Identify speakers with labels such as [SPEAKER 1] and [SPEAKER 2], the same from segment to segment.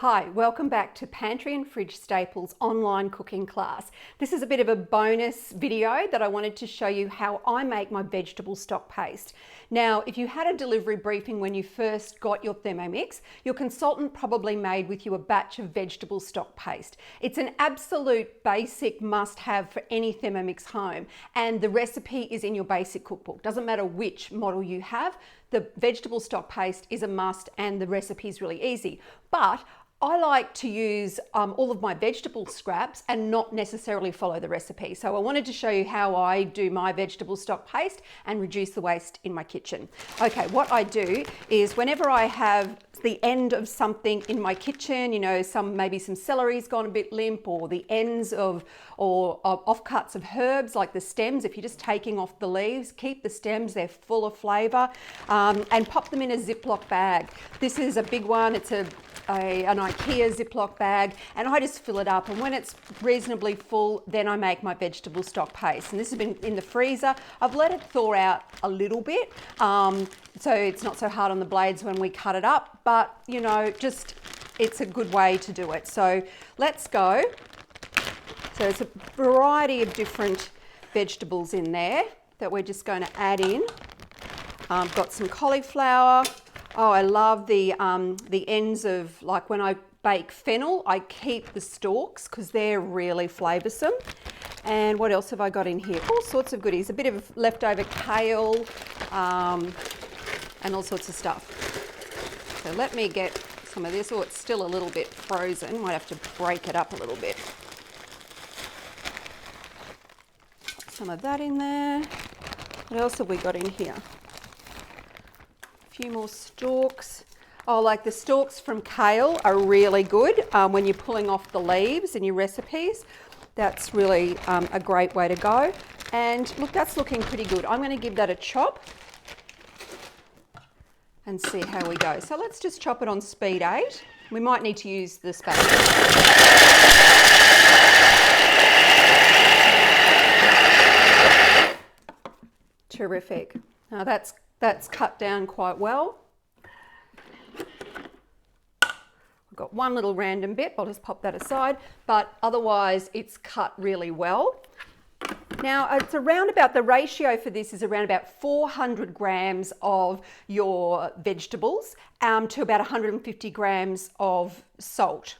[SPEAKER 1] Hi, welcome back to Pantry and Fridge Staples online cooking class. This is a bit of a bonus video that I wanted to show you how I make my vegetable stock paste. Now, if you had a delivery briefing when you first got your Thermomix, your consultant probably made with you a batch of vegetable stock paste. It's an absolute basic must-have for any Thermomix home, and the recipe is in your basic cookbook. Doesn't matter which model you have, the vegetable stock paste is a must and the recipe is really easy. But I like to use all of my vegetable scraps and not necessarily follow the recipe. So I wanted to show you how I do my vegetable stock paste and reduce the waste in my kitchen. Okay, what I do is whenever I have the end of something in my kitchen, you know, maybe some celery's gone a bit limp, or the ends of offcuts of herbs like the stems, if you're just taking off the leaves, keep the stems, they're full of flavour, and pop them in a Ziploc bag. This is a big one, it's an IKEA Ziploc bag, and I just fill it up, and when it's reasonably full, then I make my vegetable stock paste. And this has been in the freezer. I've let it thaw out a little bit, so it's not so hard on the blades when we cut it up, but you know, just it's a good way to do it. So let's go. So there's a variety of different vegetables in there that we're just going to add in. Got some cauliflower. Oh, I love the ends of, like when I bake fennel, I keep the stalks because they're really flavoursome. And what else have I got in here? All sorts of goodies. A bit of leftover kale and all sorts of stuff. So let me get some of this. Oh, it's still a little bit frozen. Might have to break it up a little bit. Put some of that in there. What else have we got in here? Few more stalks. Oh, like the stalks from kale are really good when you're pulling off the leaves in your recipes. That's really a great way to go. And look, that's looking pretty good. I'm going to give that a chop and see how we go. So let's just chop it on speed 8. We might need to use the spatula. Terrific. Now that's cut down quite well. I've got one little random bit, I'll just pop that aside, but otherwise it's cut really well. Now it's around about, the ratio for this is around about 400 grams of your vegetables to about 150 grams of salt.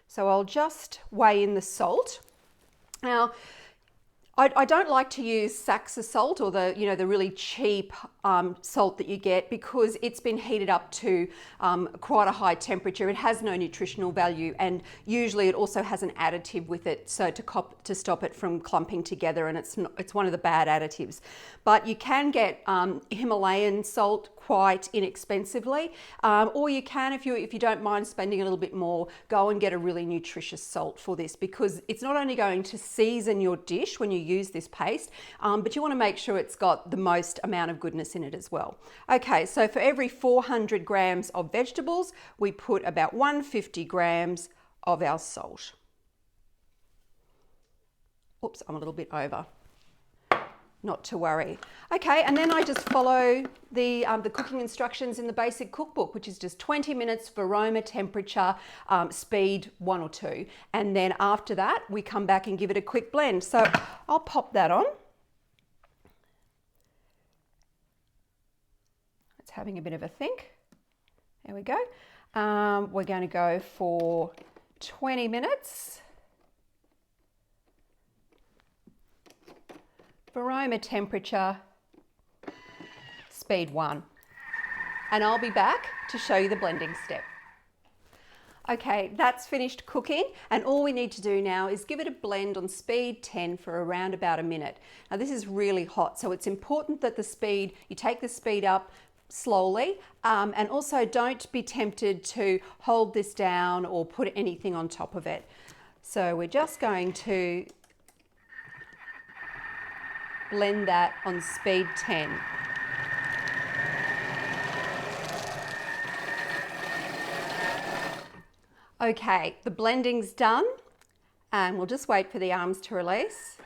[SPEAKER 1] So I'll just weigh in the salt. Now, I don't like to use sacks of salt, or the really cheap salt that you get, because it's been heated up to quite a high temperature. It has no nutritional value, and usually it also has an additive with it, so to stop it from clumping together, and it's one of the bad additives. But you can get Himalayan salt quite inexpensively, or you can, if you don't mind spending a little bit more, go and get a really nutritious salt for this, because it's not only going to season your dish when you use this paste, but you want to make sure it's got the most amount of goodness in it as well. Okay, so for every 400 grams of vegetables, we put about 150 grams of our salt. Oops, I'm a little bit over. Not to worry. Okay, and then I just follow the cooking instructions in the basic cookbook, which is just 20 minutes for aroma, temperature, speed 1 or 2. And then after that, we come back and give it a quick blend. So I'll pop that on. It's having a bit of a think. There we go. We're going to go for 20 minutes. Aroma, temperature, speed 1. And I'll be back to show you the blending step. Okay, that's finished cooking, and all we need to do now is give it a blend on speed 10 for around about a minute. Now this is really hot, so it's important that you take the speed up slowly, and also don't be tempted to hold this down or put anything on top of it. So we're just going to blend that on speed 10. Okay, the blending's done, and we'll just wait for the arms to release,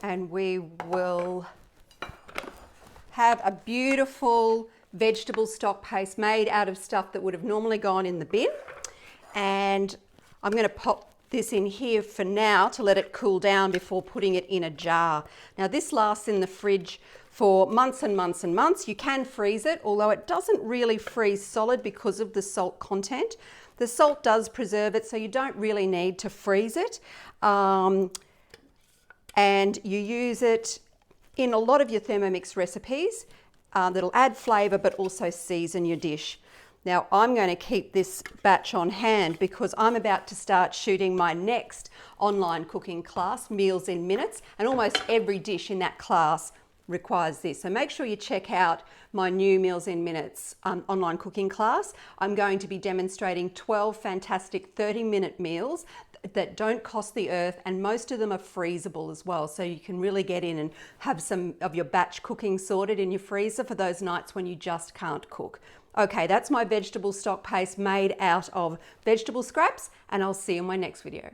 [SPEAKER 1] and we will have a beautiful vegetable stock paste made out of stuff that would have normally gone in the bin. And I'm going to pop this in here for now to let it cool down before putting it in a jar. Now this lasts in the fridge for months and months and months. You can freeze it, although it doesn't really freeze solid because of the salt content. The salt does preserve it, so you don't really need to freeze it. And you use it in a lot of your Thermomix recipes that'll add flavour but also season your dish. Now I'm going to keep this batch on hand because I'm about to start shooting my next online cooking class, Meals in Minutes, and almost every dish in that class requires this. So make sure you check out my new Meals in Minutes online cooking class. I'm going to be demonstrating 12 fantastic 30-minute meals that don't cost the earth, and most of them are freezable as well, so you can really get in and have some of your batch cooking sorted in your freezer for those nights when you just can't cook. Okay, that's my vegetable stock paste made out of vegetable scraps, and I'll see you in my next video.